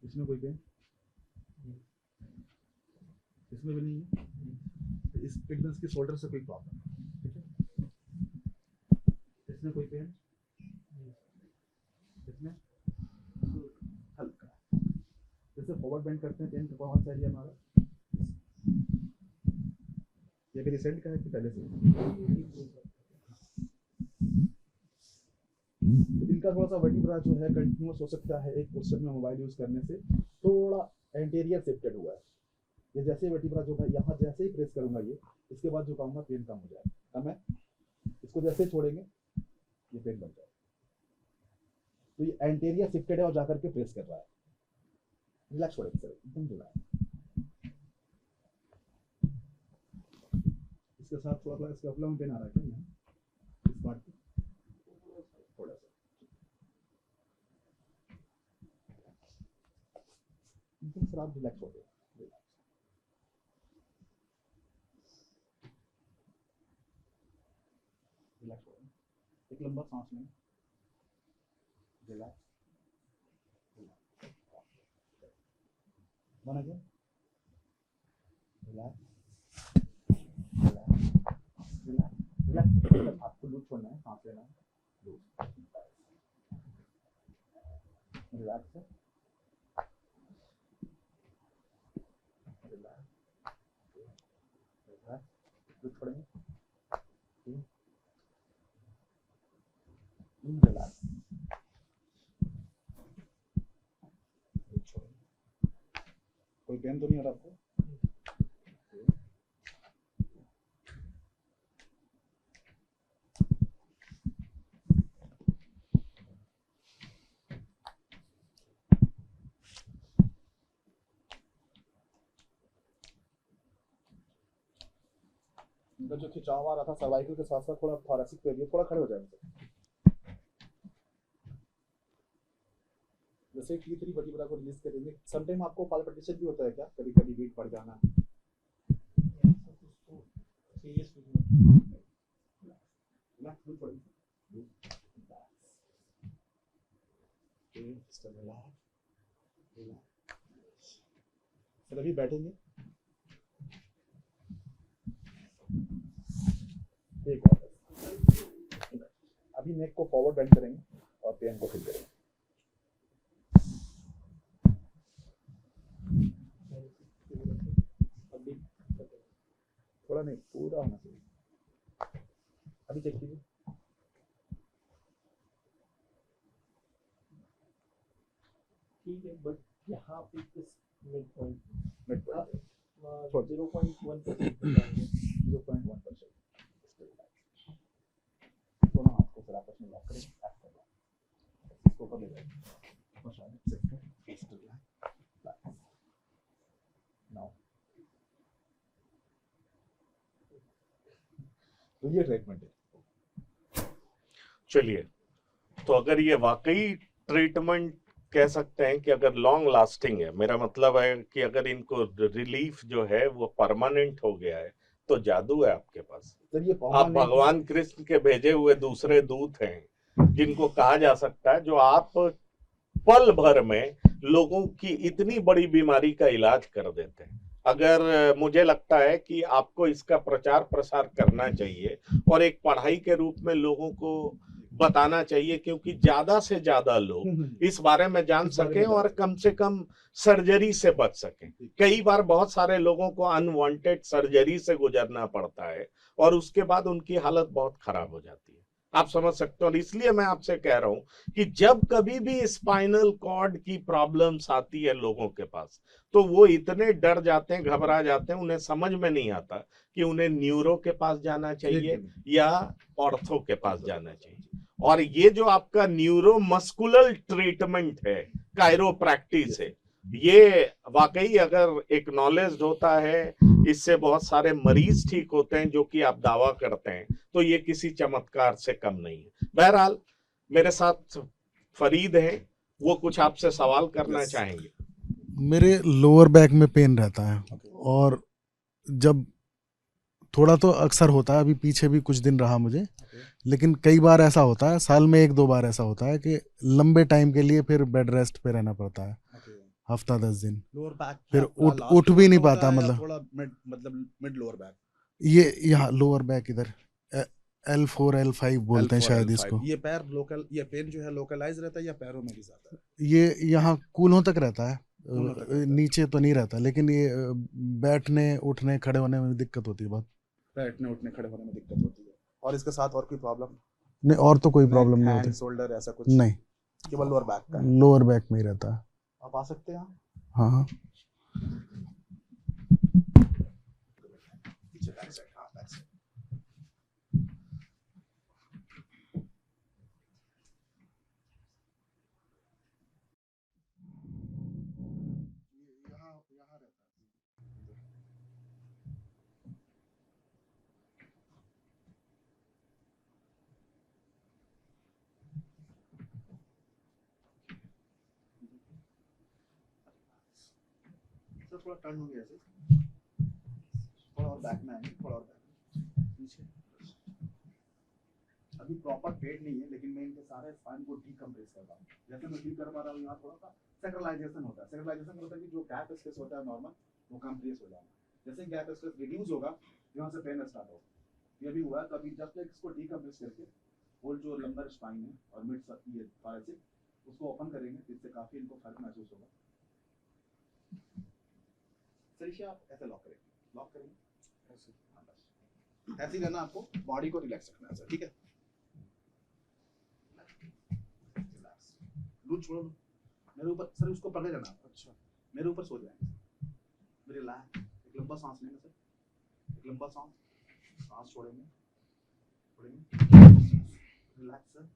इसमें कोई पेन? इसमें भी नहीं है? इस प्रेगनेंसी की शोल्डर से कोई प्रॉब्लम? ठीक है। इसमें कोई पेन? इसमें हल्का। जैसे फॉरवर्ड बेंड करते हैं, पेन कौन सा एरिया में आ रहा है? ये भी रिसेंट का है कि पहले से? इनका थोड़ा सा वर्टिब्रा जो है कंटिन्यूअस हो सकता है एक पोस्चर में मोबाइल यूज करने से, थोड़ा एंटीरियर शिफ्टेड हुआ है। ये जैसे वर्टिब्रा जो है यहाँ जैसे ही प्रेस करूंगा ये, इसके बाद जो कहूँगा पेन कम हो जाएगा। कम है, इसको जैसे ही छोड़ेंगे ये पेन बन जाएगा। तो ये एंटीरियर शिफ्टेड है और जाकर के प्रेस कर रहा है। रिलैक्स छोड़ेंगे सर, एकदम जुड़ा है। इसके साथ थोड़ा इसके अगला में पेन आ रहा है क्या यहाँ इस पार्ट पे? थोड़ा सा एकदम सर आप रिलैक्स हो गए। रिलैक्स हो गए। एक लंबा सांस लें। Relax. One again. Relax. Relax. आपको लूज छोड़ना है, सांस लेना है, लूज। रिलैक्स है। रिलैक्स। लूज छोड़ेंगे। रिलैक्स। कोई पेन तो नहीं हो रहा आपको? इनका जो खिंचाव आ रहा था सर्वाइकल के साथ साथ थोड़ा थोरेसिक पे भी, थोड़ा खड़े हो जाएंगे। जैसे T3 वर्टिब्रा को रिलीज करेंगे, समटाइम आपको पाल्पिटेशन भी होता है क्या? कभी कभी बीट बढ़ जाना? सर अभी बैठेंगे, एक और अभी नेक को फॉरवर्ड बेंड करेंगे और पेन को फील करेंगे। थोड़ा नहीं, पूरा होना चाहिए। अभी चेक कीजिए। ठीक है, बट यहाँ पे इस मिड पॉइंट 0.1%। दोनों हाथ को फिर आपस में लॉक करें, इसको ऊपर ले जाएं। नाउ तो ये ट्रीटमेंट है। चलिए, तो अगर ये वाकई ट्रीटमेंट कह सकते हैं कि अगर लॉन्ग लास्टिंग है, मेरा मतलब है कि अगर इनको रिलीफ जो है वो परमानेंट हो गया है, तो जादू है आपके पास। सर ये आप भगवान कृष्ण के भेजे हुए दूसरे दूत हैं जिनको कहा जा सकता है, जो आप पल भर में लोगों की इतनी बड़ी बीमारी का इलाज कर देते हैं। अगर मुझे लगता है कि आपको इसका प्रचार प्रसार करना चाहिए और एक पढ़ाई के रूप में लोगों को बताना चाहिए, क्योंकि ज्यादा से ज्यादा लोग इस बारे में जान सकें और कम से कम सर्जरी से बच सकें। कई बार बहुत सारे लोगों को अनवांटेड सर्जरी से गुजरना पड़ता है और उसके बाद उनकी हालत बहुत खराब हो जाती है। आप समझ सकते हो। और इसलिए मैं आपसे कह रहा हूं कि जब कभी भी स्पाइनल कॉर्ड की प्रॉब्लम्स आती है लोगों के पास, तो वो इतने डर जाते हैं, घबरा जाते हैं, उन्हें समझ में नहीं आता कि उन्हें न्यूरो के पास जाना चाहिए या ऑर्थो के पास जाना चाहिए। और ये जो आपका न्यूरो मस्कुलर ट्रीटमेंट है, कायरोप्रैक्टिस है, ये वाकई अगर एक्नॉलेज होता है, इससे बहुत सारे मरीज ठीक होते हैं जो कि आप दावा करते हैं, तो ये किसी चमत्कार से कम नहीं है। बहरहाल मेरे साथ फरीद हैं, वो कुछ आपसे सवाल करना चाहेंगे। मेरे लोअर बैक में पेन रहता है और जब थोड़ा तो अक्सर होता है, अभी पीछे भी कुछ दिन रहा मुझे, लेकिन कई बार ऐसा होता है, साल में 1-2 बार ऐसा होता है कि लंबे टाइम के लिए फिर बेड रेस्ट पे रहना पड़ता है, हफ्ता 10 दिन। लोअर बैक फिर उठ भी नहीं पाता, मतलब थोड़ा मिड लोअर बैक। ये यहाँ लोअर बैक इधर L4 L5 बोलते हैं शायद इसको। ये पैर लोकल, ये पेन जो है लोकलाइज रहता है या पैरों में भी जाता है? ये यहाँ कूल्हों तक रहता है, कूल्हों तक रहता है। नीचे तो नहीं रहता, लेकिन ये बैठने उठने खड़े होने में दिक्कत होती है बहुत। बैठने उठने खड़े होने में दिक्कत होती है। और इसके साथ और कोई प्रॉब्लम? नहीं, और तो कोई प्रॉब्लम नहीं होती। शोल्डर ऐसा कुछ नहीं, केवल लोअर बैक का? लोअर बैक में ही रहता है। आप आ सकते हैं? हाँ हाँ। पीछे बैक साइड, हाँ बैक साइड। यहाँ रहता है। सर थोड़ा टर्न हो गया ऐसे, थोड़ा और बैक में आएंगे, थोड़ा और बैक पीछे। अभी प्रॉपर पेड नहीं है, लेकिन मैं इनके सारे स्पाइन को डीकम्प्रेस कर रहा हूँ। जैसे मैं फील कर पा रहा हूँ, यहाँ थोड़ा सा सेंट्रलाइजेशन होता है। सेंट्रलाइजेशन होता है कि जो गैप स्पेस होता है नॉर्मल, वो कंप्रेस हो जाना। जैसे गैप स्पेस रिड्यूस होगा, यहाँ से पेन स्टार्ट होगा। ये भी हुआ है, तो अभी जस्ट लाइक इसको डीकम्प्रेस करके होल जो लंबर स्पाइन है और मिड ये थायराइड, उसको ओपन करेंगे, इससे काफी इनको फर्क महसूस होगा। सर आप ऐसे लॉक करेंगे ऐसे, हाँ बस ऐसे ही रहना, आपको बॉडी को रिलैक्स रखना है सर, ठीक है? लूज छोड़ो मेरे ऊपर सर, उसको पकड़े रहना। अच्छा, मेरे ऊपर सो जाएंगे। मेरे रिलैक्स, एक लंबा सांस लेंगे सर, एक लंबा सांस छोड़ेंगे, रिलैक्स सर।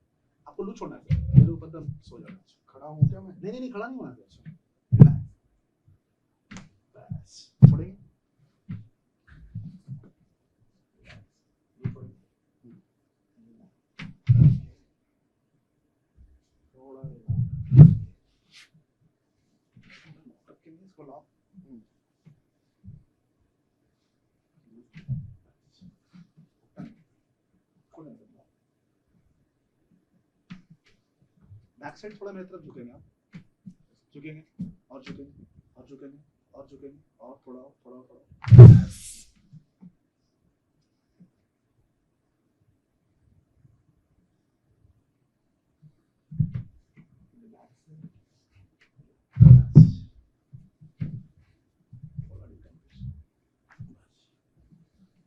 आपको लूज छोड़ना है सर, मेरे ऊपर दम सो जाना। खड़ा हूँ क्या मैं? नहीं खड़ा नहीं होना सर। अच्छा रिलैक्स, बस छोड़ेंगे, इसको लॉक। बैक साइड थोड़ा मेरी तरफ झुकेंगे, आप झुकेंगे और झुकेंगे और झुकेंगे और झुकेंगे और थोड़ा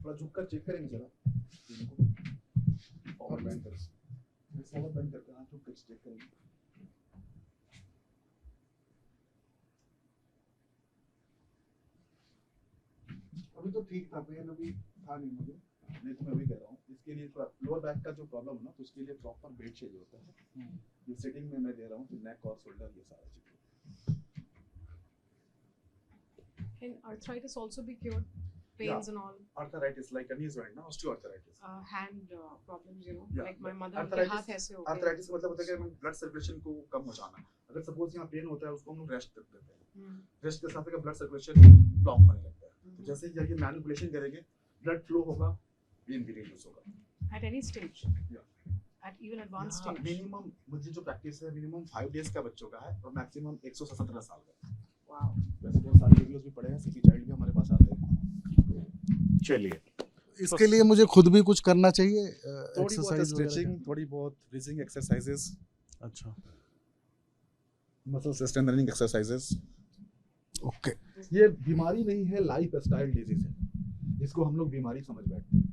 थोड़ा झुककर चेक करेंगे जरा और बेंड करके हाथ झुककर चेक करेंगे। अभी तो ठीक था, पेन अभी था नहीं मुझे, नहीं तो मैं अभी कह रहा हूँ इसके लिए थोड़ा लोअर बैक का जो प्रॉब्लम है ना, तो उसके लिए प्रॉपर बेड चाहिए होता है। ये सिटिंग में मैं दे रहा हूँ, तो नेक और शोल्डर ये सारा चीज। Can arthritis also be cured? Pains and all? Arthritis like a knee joint ना, osteoarthritis। Hand problems, you know, Yeah. like my mother, उनके हाथ ऐसे हो गए। Arthritis का मतलब होता है कि ब्लड सर्कुलेशन को कम हो जाना। अगर सपोज यहाँ पेन होता है, उसको हम रेस्ट देते हैं। रेस्ट के साथ ब्लड सर्कुलेशन ब्लॉक होने लगता है। तो जैसे ही ये मैनिपुलेशन करेंगे, ब्लड फ्लो होगा, पेन भी रिड्यूस होगा। At any stage? Yeah. at even advanced stage. Minimum मुझे जो प्रैक्टिस है मिनिमम 5 डेज का बच्चों का है और मैक्सिमम 117 साल का है। Wow. वैसे बहुत सारे वीडियोस भी पड़े हैं, सीपी चाइल्ड भी हमारे पास आते हैं। चलिए, इसके लिए मुझे खुद भी कुछ करना चाहिए, थोड़ी बहुत एक्सरसाइज स्ट्रेचिंग, थोड़ी बहुत ब्रीथिंग एक्सरसाइजेस, अच्छा, मसल स्ट्रेंथनिंग एक्सरसाइजेस। ओके। ये बीमारी नहीं है, लाइफ स्टाइल डिजीज है, जिसको हम लोग बीमारी समझ बैठते हैं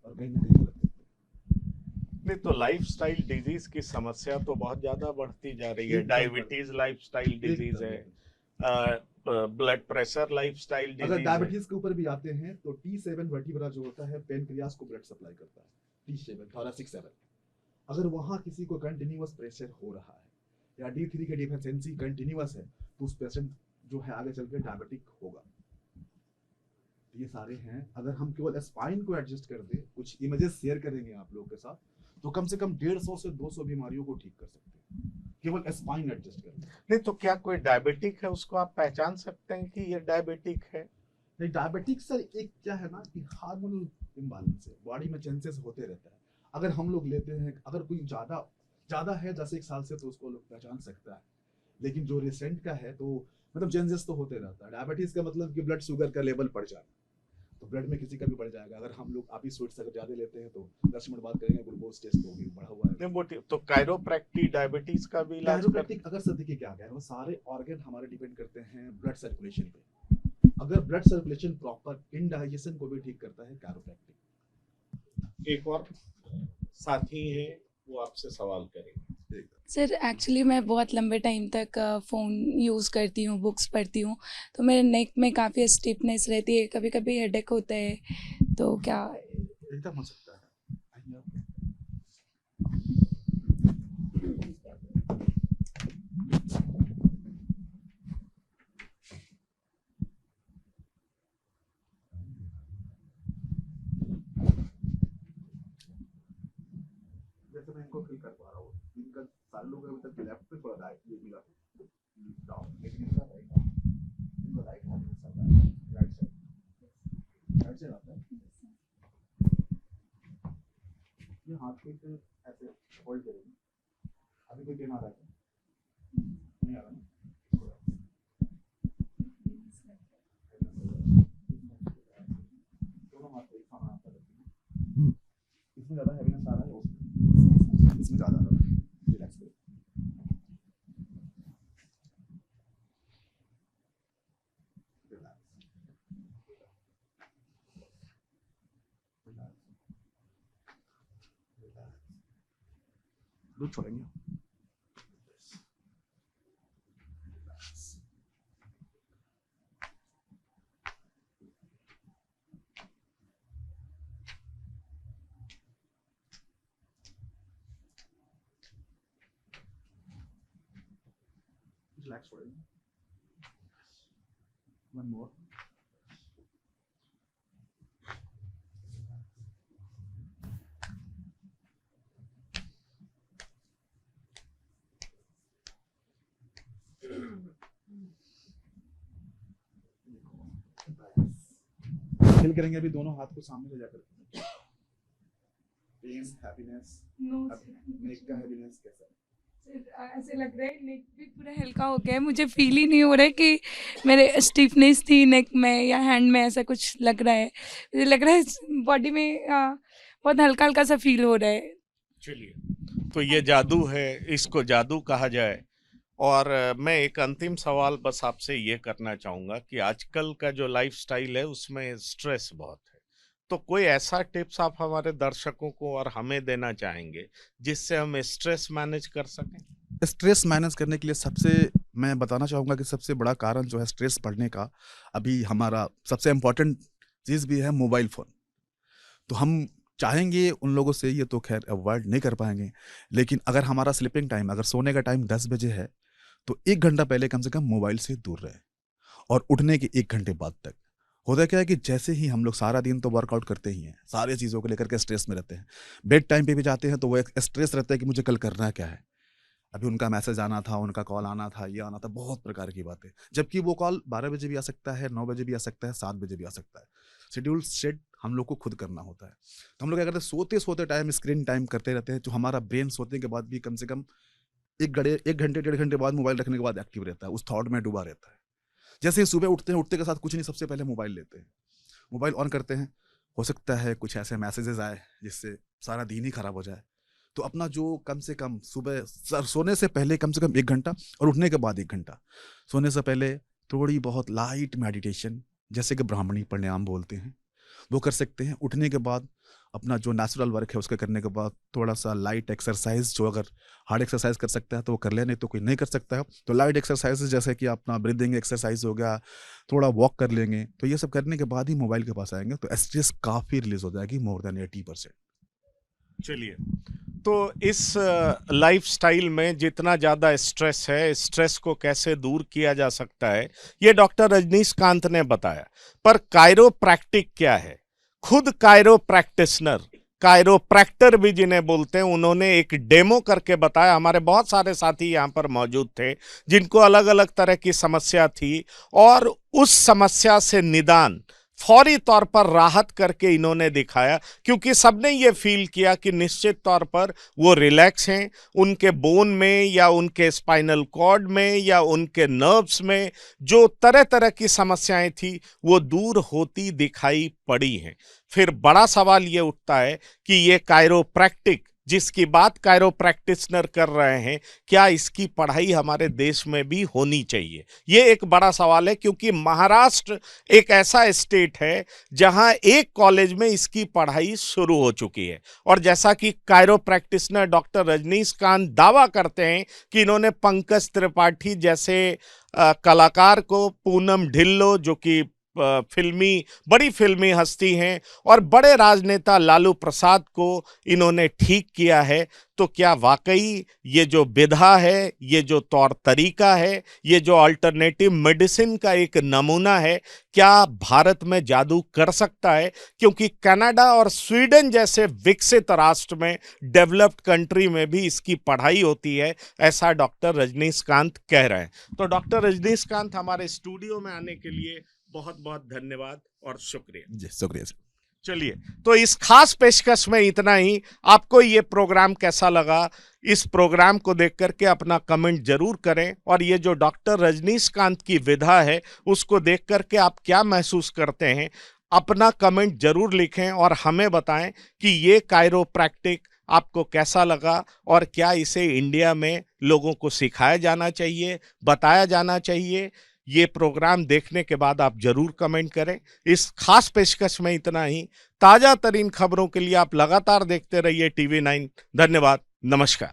और कहीं ना कहीं गलत करते हैं। नहीं तो लाइफस्टाइल डिजीज की समस्या तो बहुत ज्यादा बढ़ती जा रही है। एकदम डायबिटीज लाइफस्टाइल डिजीज है, ब्लड प्रेशर लाइफस्टाइल अगर डिजीज है। डायबिटीज के ऊपर भी आते हैं तो T7 वर्टिब्रा जो होता है पेनक्रियास को ब्लड सप्लाई करता है, T7 thoracic 7। अगर वहां किसी को कंटिन्यूअस प्रेशर हो रहा है या D3 की डिफिशियंसी कंटिन्यूअस है तो उस पेशेंट जो है आगे चल के डायबिटिक होगा। ये सारे हैं। अगर हम केवल स्पाइन को एडजस्ट कर दे, कुछ इमेजेस शेयर करेंगे आप लोगों के साथ, तो कम से कम 150 से 200 बीमारियों को ठीक कर सकते हैं केवल स्पाइन एडजस्ट करके। नहीं तो क्या कोई डायबिटिक है उसको आप पहचान सकते हैं कि ये डायबिटिक है? नहीं, डायबिटिक सर एक क्या है ना कि हार्मोनल इम्बैलेंस है, बॉडी में चेंजेस होते रहता है। अगर हम लोग लेते हैं, अगर कोई ज्यादा है 10 साल से तो उसको लोग पहचान सकता है, लेकिन जो रिसेंट का है तो मतलब चेंजेस तो होते रहता है। डायबिटीज का मतलब कि ब्लड शुगर का लेवल बढ़ जाना, तो ब्लड में किसी का भी बढ़ जाएगा। अगर हम लोग आप ही स्वीट्स अगर ज्यादा लेते हैं तो 10 मिनट बाद करेंगे ग्लूकोज टेस्ट तो भी बढ़ा हुआ है। नहीं वो तो कायरोप्रैक्टिक डायबिटीज का भी इलाज कर। कायरोप्रैक्टिक अगर सर देखिए क्या है, वो सारे ऑर्गन हमारे डिपेंड करते हैं ब्लड सर्कुलेशन पे। अगर ब्लड सर्कुलेशन प्रॉपर, इंडाइजेशन को भी ठीक करता है कायरोप्रैक्टिक। एक और साथी है वो आपसे सवाल करेंगे। सर एक्चुअली मैं बहुत लंबे टाइम तक फ़ोन यूज़ करती हूँ, बुक्स पढ़ती हूँ, तो मेरे नेक में काफ़ी स्टिफनेस रहती है, कभी कभी हेडेक होता है, तो क्या एकदम हो सकता है। आइए आप। जैसे मैं इनको फील कर पा रहा हूँ, इनका सालों के अभी तक लेफ्ट पे थोड़ा राइट ये मिला डाउन, लेकिन इनका राइट इनका राइट हाथ में सब राइट साइड आता है। ये हाथ को इसे ऐसे होल्ड करेंगे। अभी कोई पेन आ रहा है क्या? नहीं आ रहा ना? दोनों हाथ को एक सामान आता है। इसमें ज़्यादा हैवीनेस आ रहा है, इसमें ज़्यादा आ रहा है। रिलैक्स करो। दूध छोड़ेंगे। Relax for it. One more. Feel करेंगे अभी दोनों हाथ को सामने ले जाकर। पेन, हैप्पीनेस, नेक का हैप्पीनेस कैसा है? ऐसे लग रहा है नेक भी पूरा हल्का हो गया है, मुझे फील ही नहीं हो रहा है कि मेरे स्टिफनेस थी नेक में या हैंड में, ऐसा कुछ लग रहा है। मुझे लग रहा है बॉडी में बहुत हल्का हल्का सा फील हो रहा है। चलिए, तो ये जादू है, इसको जादू कहा जाए। और मैं एक अंतिम सवाल बस आपसे ये करना चाहूँगा कि आजकल का जो लाइफस्टाइल है उसमें स्ट्रेस बहुत है, तो कोई ऐसा टिप्स आप हमारे दर्शकों को और हमें देना चाहेंगे जिससे हम स्ट्रेस मैनेज कर सकें? स्ट्रेस मैनेज करने के लिए सबसे मैं बताना चाहूँगा कि सबसे बड़ा कारण जो है स्ट्रेस बढ़ने का, अभी हमारा सबसे इम्पोर्टेंट चीज़ भी है मोबाइल फ़ोन। तो हम चाहेंगे उन लोगों से, ये तो खैर अवॉइड नहीं कर पाएंगे, लेकिन अगर हमारा स्लीपिंग टाइम, अगर सोने का टाइम 10 बजे है तो 1 घंटा पहले कम से कम मोबाइल से दूर रहे और उठने के 1 घंटे बाद तक। होता क्या है कि जैसे ही हम लोग सारा दिन तो वर्कआउट करते ही हैं, सारी चीज़ों को लेकर के स्ट्रेस में रहते हैं, बेड टाइम पे भी जाते हैं तो वो एक स्ट्रेस रहता है कि मुझे कल करना क्या है, अभी उनका मैसेज आना था, उनका कॉल आना था, ये आना था, बहुत प्रकार की बातें। जबकि वो कॉल 12 बजे भी आ सकता है, 9 बजे भी आ सकता है, 7 बजे भी आ सकता है। शेड्यूल सेट हम लोग को खुद करना होता है। तो हम लोग क्या करते हैं, सोते सोते टाइम स्क्रीन टाइम करते रहते हैं, जो हमारा ब्रेन सोने के बाद भी कम से कम 1 घंटे 1.5 घंटे बाद मोबाइल रखने के बाद एक्टिव रहता है, उस थॉट में डूबा रहता है। जैसे ही सुबह उठते हैं, उठते के साथ कुछ नहीं, सबसे पहले मोबाइल लेते हैं, मोबाइल ऑन करते हैं, हो सकता है कुछ ऐसे मैसेजेस आए जिससे सारा दिन ही खराब हो जाए। तो अपना जो कम से कम सुबह सोने से पहले कम से कम 1 घंटा और उठने के बाद 1 घंटा, सोने से पहले थोड़ी बहुत लाइट मेडिटेशन, जैसे कि ब्राह्मणी प्राणायाम बोलते हैं, वो कर सकते हैं। उठने के बाद अपना जो नेचुरल वर्क है उसका करने के बाद थोड़ा सा लाइट एक्सरसाइज, जो अगर हार्ड एक्सरसाइज कर सकता है तो वो कर ले, नहीं तो कोई नहीं कर सकता है तो लाइट एक्सरसाइज जैसे कि अपना ब्रीदिंग एक्सरसाइज हो गया, थोड़ा वॉक कर लेंगे। तो ये सब करने के बाद ही मोबाइल के पास आएंगे तो स्ट्रेस काफ़ी रिलीज हो जाएगी, मोर देन 80%। चलिए, तो इस लाइफस्टाइल में जितना ज़्यादा स्ट्रेस है, स्ट्रेस को कैसे दूर किया जा सकता है, ये डॉक्टर रजनीशकांत ने बताया। पर कायरोप्रैक्टिक क्या है? खुद कायरो प्रैक्टिशनर, कायरोप्रैक्टर भी जिन्हें बोलते हैं, उन्होंने एक डेमो करके बताया। हमारे बहुत सारे साथी यहाँ पर मौजूद थे जिनको अलग अलग तरह की समस्या थी, और उस समस्या से निदान, फौरी तौर पर राहत करके इन्होंने दिखाया, क्योंकि सबने ये फील किया कि निश्चित तौर पर वो रिलैक्स हैं, उनके बोन में या उनके स्पाइनल कॉर्ड में या उनके नर्व्स में जो तरह तरह की समस्याएं थी वो दूर होती दिखाई पड़ी हैं। फिर बड़ा सवाल ये उठता है कि ये कायरोप्रैक्टिक जिसकी बात कायरो प्रैक्टिशनर कर रहे हैं, क्या इसकी पढ़ाई हमारे देश में भी होनी चाहिए? ये एक बड़ा सवाल है, क्योंकि महाराष्ट्र एक ऐसा स्टेट है जहां एक कॉलेज में इसकी पढ़ाई शुरू हो चुकी है। और जैसा कि कायरो प्रैक्टिशनर डॉक्टर रजनीशकांत दावा करते हैं कि इन्होंने पंकज त्रिपाठी जैसे कलाकार को, पूनम ढिल्लो जो कि बड़ी फिल्मी हस्ती हैं, और बड़े राजनेता लालू प्रसाद को इन्होंने ठीक किया है। तो क्या वाकई ये जो विधा है, ये जो तौर तरीका है, ये जो अल्टरनेटिव मेडिसिन का एक नमूना है, क्या भारत में जादू कर सकता है? क्योंकि कनाडा और स्वीडन जैसे विकसित राष्ट्र में, डेवलप्ड कंट्री में भी इसकी पढ़ाई होती है, ऐसा डॉक्टर रजनीशकांत कह रहे हैं। तो डॉक्टर रजनीशकांत, हमारे स्टूडियो में आने के लिए बहुत बहुत धन्यवाद और शुक्रिया। जी शुक्रिया। चलिए, तो इस खास पेशकश में इतना ही। आपको ये प्रोग्राम कैसा लगा? इस प्रोग्राम को देख करके अपना कमेंट जरूर करें, और ये जो डॉक्टर रजनीशकांत की विधा है उसको देख करके आप क्या महसूस करते हैं, अपना कमेंट जरूर लिखें और हमें बताएं कि ये कायरोप्रैक्टिक आपको कैसा लगा, और क्या इसे इंडिया में लोगों को सिखाया जाना चाहिए, बताया जाना चाहिए। ये प्रोग्राम देखने के बाद आप जरूर कमेंट करें। इस खास पेशकश में इतना ही। ताजा तरीन खबरों के लिए आप लगातार देखते रहिए TV9। धन्यवाद, नमस्कार।